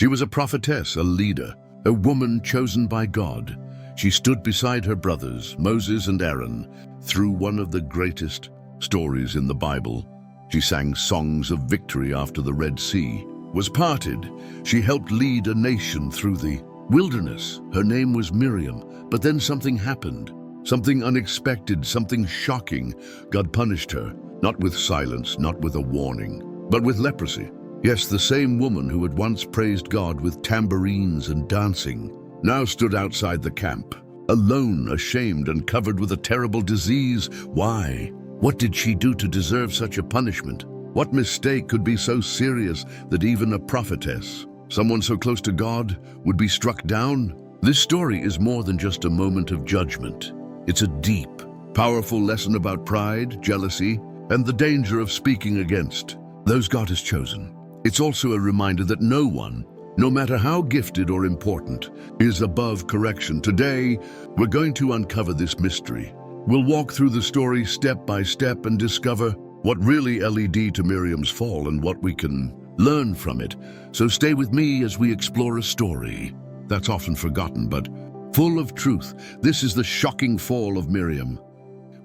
She was a prophetess, a leader, a woman chosen by God. She stood beside her brothers, Moses and Aaron, through one of the greatest stories in the Bible. She sang songs of victory after the Red Sea was parted. She helped lead a nation through the wilderness. Her name was Miriam, but then something happened. Something unexpected, something shocking. God punished her, not with silence, not with a warning, but with leprosy. Yes, the same woman who had once praised God with tambourines and dancing now stood outside the camp, alone, ashamed, and covered with a terrible disease. Why? What did she do to deserve such a punishment? What mistake could be so serious that even a prophetess, someone so close to God, would be struck down? This story is more than just a moment of judgment. It's a deep, powerful lesson about pride, jealousy, and the danger of speaking against those God has chosen. It's also a reminder that no one, no matter how gifted or important, is above correction. Today, we're going to uncover this mystery. We'll walk through the story step by step and discover what really led to Miriam's fall and what we can learn from it. So stay with me as we explore a story that's often forgotten but full of truth. This is the shocking fall of Miriam.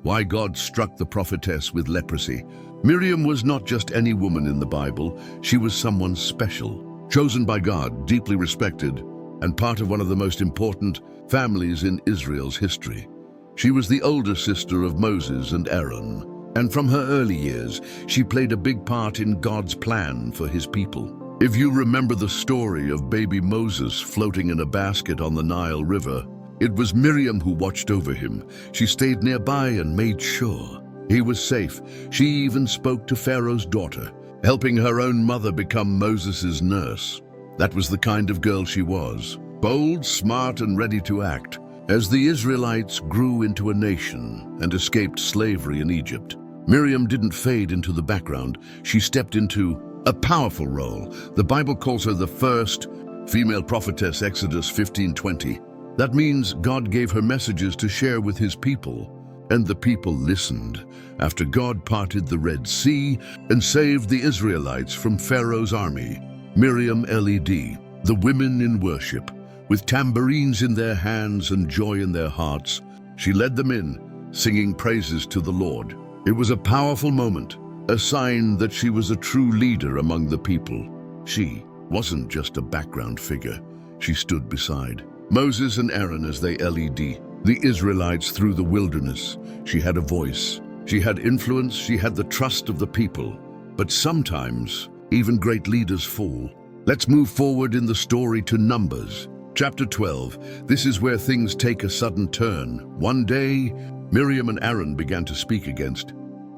Why God struck the prophetess with leprosy. Miriam was not just any woman in the Bible. She was someone special, chosen by God, deeply respected, and part of one of the most important families in Israel's history. She was the older sister of Moses and Aaron, and from her early years, she played a big part in God's plan for his people. If you remember the story of baby Moses floating in a basket on the Nile River, it was Miriam who watched over him. She stayed nearby and made sure he was safe. She even spoke to Pharaoh's daughter, helping her own mother become Moses' nurse. That was the kind of girl she was, bold, smart, and ready to act. As the Israelites grew into a nation and escaped slavery in Egypt, Miriam didn't fade into the background. She stepped into a powerful role. The Bible calls her the first female prophetess, Exodus 15:20. That means God gave her messages to share with his people, and the people listened. After God parted the Red Sea and saved the Israelites from Pharaoh's army, Miriam led the women in worship. With tambourines in their hands and joy in their hearts, she led them in, singing praises to the Lord. It was a powerful moment, a sign that she was a true leader among the people. She wasn't just a background figure. She stood beside Moses and Aaron as they led the Israelites through the wilderness. She had a voice, she had influence, she had the trust of the people. But sometimes, even great leaders fall. Let's move forward in the story to Numbers. Chapter 12, this is where things take a sudden turn. One day, Miriam and Aaron began to speak against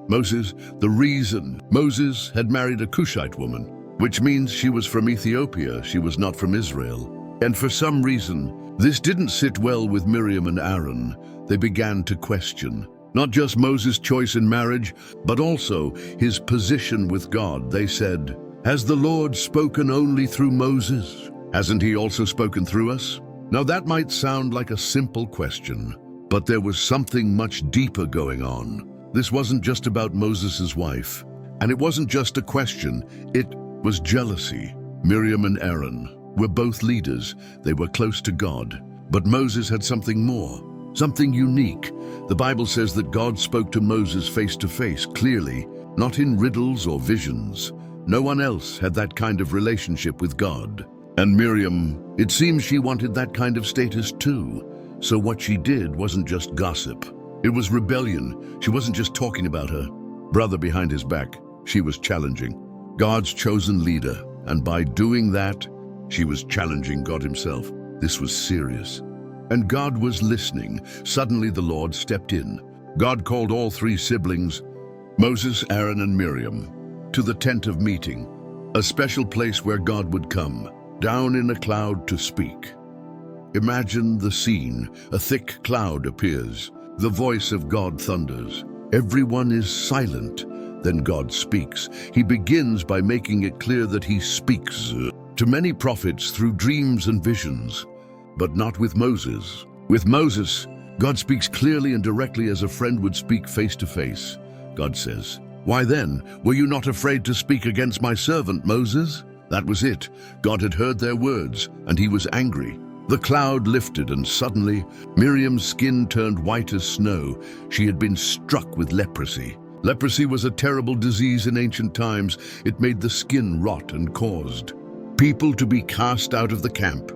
Moses. The reason: Moses had married a Cushite woman, which means she was from Ethiopia, she was not from Israel. And for some reason, this didn't sit well with Miriam and Aaron. They began to question not just Moses' choice in marriage, but also his position with God. They said, "Has the Lord spoken only through Moses? Hasn't he also spoken through us?" Now that might sound like a simple question, but there was something much deeper going on. This wasn't just about Moses' wife, and it wasn't just a question, it was jealousy. Miriam and Aaron were both leaders. They were close to God, but Moses had something more, something unique. The Bible says that God spoke to Moses face to face, clearly, not in riddles or visions. No one else had that kind of relationship with God. And Miriam, it seems she wanted that kind of status too. So what she did wasn't just gossip. It was rebellion. She wasn't just talking about her brother behind his back. She was challenging God's chosen leader. And by doing that, she was challenging God himself. This was serious. And God was listening. Suddenly the Lord stepped in. God called all three siblings, Moses, Aaron, and Miriam, to the tent of meeting, a special place where God would come down in a cloud to speak. Imagine the scene. A thick cloud appears. The voice of God thunders. Everyone is silent. Then God speaks. He begins by making it clear that he speaks to many prophets through dreams and visions, but not with Moses. With Moses, God speaks clearly and directly as a friend would speak face to face. God says, "Why then, were you not afraid to speak against my servant Moses?" That was it. God had heard their words, and he was angry. The cloud lifted, and suddenly Miriam's skin turned white as snow. She had been struck with leprosy. Leprosy was a terrible disease in ancient times. It made the skin rot and caused people to be cast out of the camp,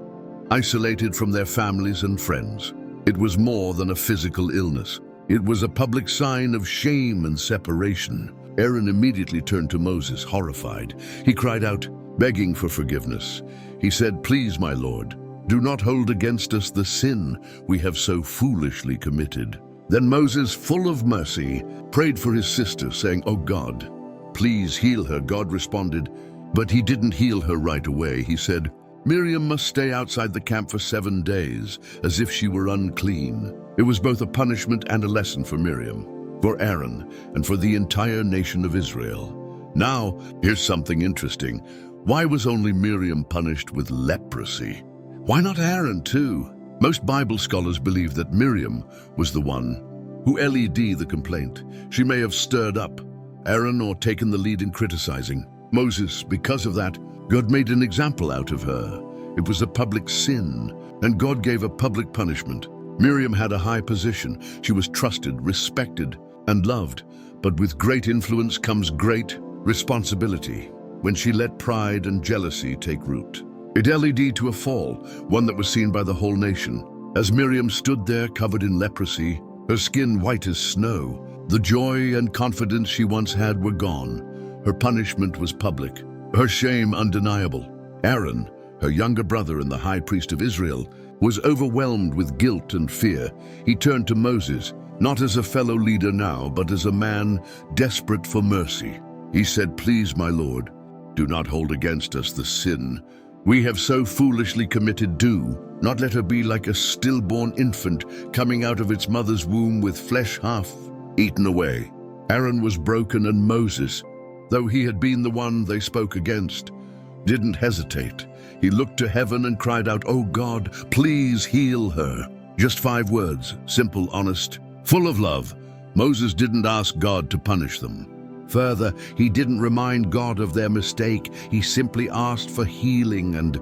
isolated from their families and friends. It was more than a physical illness. It was a public sign of shame and separation. Aaron immediately turned to Moses, horrified. He cried out, begging for forgiveness. He said, "Please, my Lord, do not hold against us the sin we have so foolishly committed." Then Moses, full of mercy, prayed for his sister, saying, "Oh God, please heal her." God responded, but he didn't heal her right away. He said, "Miriam must stay outside the camp for 7 days, as if she were unclean." It was both a punishment and a lesson for Miriam, for Aaron, and for the entire nation of Israel. Now, here's something interesting. Why was only Miriam punished with leprosy? Why not Aaron too? Most Bible scholars believe that Miriam was the one who led the complaint. She may have stirred up Aaron or taken the lead in criticizing Moses. Because of that, God made an example out of her. It was a public sin, and God gave a public punishment. Miriam had a high position. She was trusted, respected, and loved. But with great influence comes great responsibility. When she let pride and jealousy take root, it led to a fall, one that was seen by the whole nation. As Miriam stood there covered in leprosy, her skin white as snow, the joy and confidence she once had were gone. Her punishment was public, her shame undeniable. Aaron, her younger brother and the high priest of Israel, was overwhelmed with guilt and fear. He turned to Moses, not as a fellow leader now, but as a man desperate for mercy. He said, "Please, my Lord, do not hold against us the sin we have so foolishly committed. Do not let her be like a stillborn infant coming out of its mother's womb with flesh half eaten away." Aaron was broken, and Moses, though he had been the one they spoke against, didn't hesitate. He looked to heaven and cried out, "Oh God, please heal her." Just 5 words, simple, honest, full of love. Moses didn't ask God to punish them. Further, he didn't remind God of their mistake. He simply asked for healing, and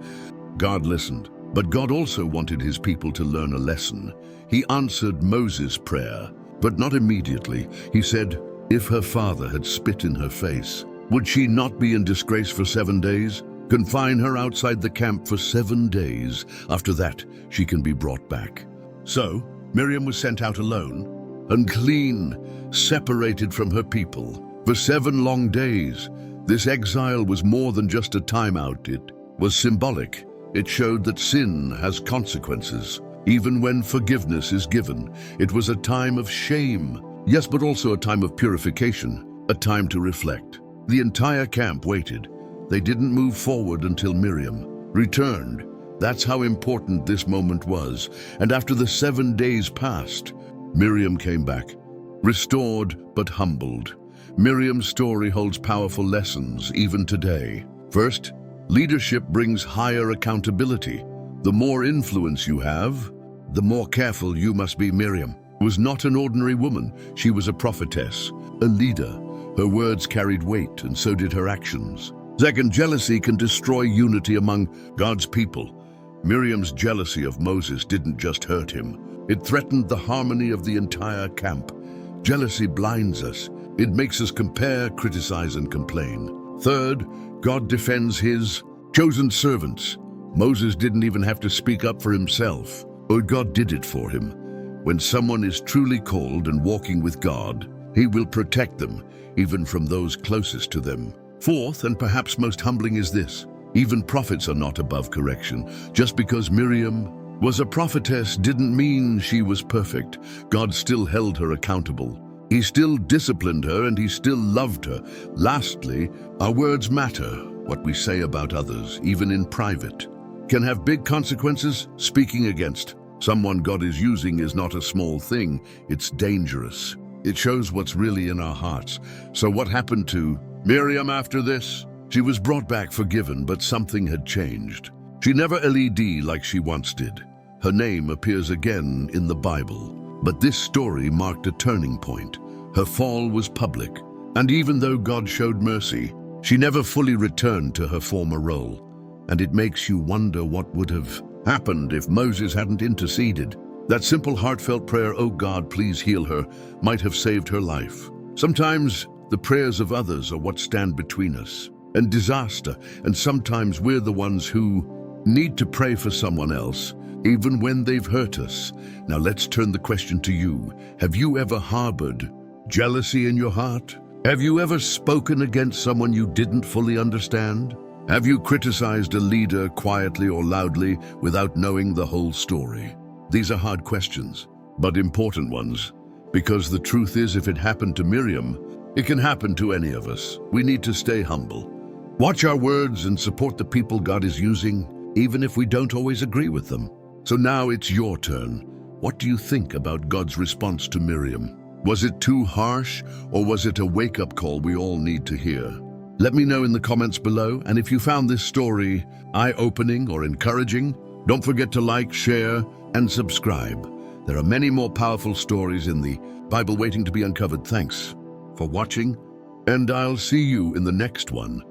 God listened. But God also wanted his people to learn a lesson. He answered Moses' prayer, but not immediately. He said, if her father had spit in her face, would she not be in disgrace for 7 days? Confine her outside the camp for 7 days. After that, she can be brought back. So, Miriam was sent out alone, unclean, separated from her people. For 7 long days, this exile was more than just a time out. It was symbolic. It showed that sin has consequences, even when forgiveness is given. It was a time of shame, yes, but also a time of purification, a time to reflect. The entire camp waited. They didn't move forward until Miriam returned. That's how important this moment was. And after the 7 days passed, Miriam came back, restored but humbled. Miriam's story holds powerful lessons even today. First, leadership brings higher accountability. The more influence you have, the more careful you must be. Miriam was not an ordinary woman. She was a prophetess, a leader. Her words carried weight, and so did her actions. Second, jealousy can destroy unity among God's people. Miriam's jealousy of Moses didn't just hurt him. It threatened the harmony of the entire camp. Jealousy blinds us. It makes us compare, criticize, and complain. Third, God defends his chosen servants. Moses didn't even have to speak up for himself, but God did it for him. When someone is truly called and walking with God, he will protect them, even from those closest to them. Fourth, and perhaps most humbling, is this: even prophets are not above correction. Just because Miriam was a prophetess didn't mean she was perfect. God still held her accountable. He still disciplined her, and he still loved her. Lastly, our words matter. What we say about others, even in private, can have big consequences. Speaking against someone God is using is not a small thing. It's dangerous. It shows what's really in our hearts. So what happened to Miriam after this? She was brought back forgiven, but something had changed. She never led like she once did. Her name appears again in the Bible. But this story marked a turning point. Her fall was public. And even though God showed mercy, She never fully returned to her former role, and it makes you wonder what would have happened if Moses hadn't interceded. That simple heartfelt prayer, "Oh God, please heal her," might have saved her life. Sometimes the prayers of others are what stand between us and disaster, and sometimes we're the ones who need to pray for someone else, even when they've hurt us. Now let's turn the question to you. Have you ever harbored jealousy in your heart? Have you ever spoken against someone you didn't fully understand? Have you criticized a leader quietly or loudly without knowing the whole story? These are hard questions, but important ones, because the truth is, if it happened to Miriam, it can happen to any of us. We need to stay humble, watch our words, and support the people God is using, even if we don't always agree with them. So now it's your turn. What do you think about God's response to Miriam? Was it too harsh, or was it a wake-up call we all need to hear? Let me know in the comments below, and if you found this story eye-opening or encouraging, don't forget to like, share, and subscribe. There are many more powerful stories in the Bible waiting to be uncovered. Thanks for watching, and I'll see you in the next one.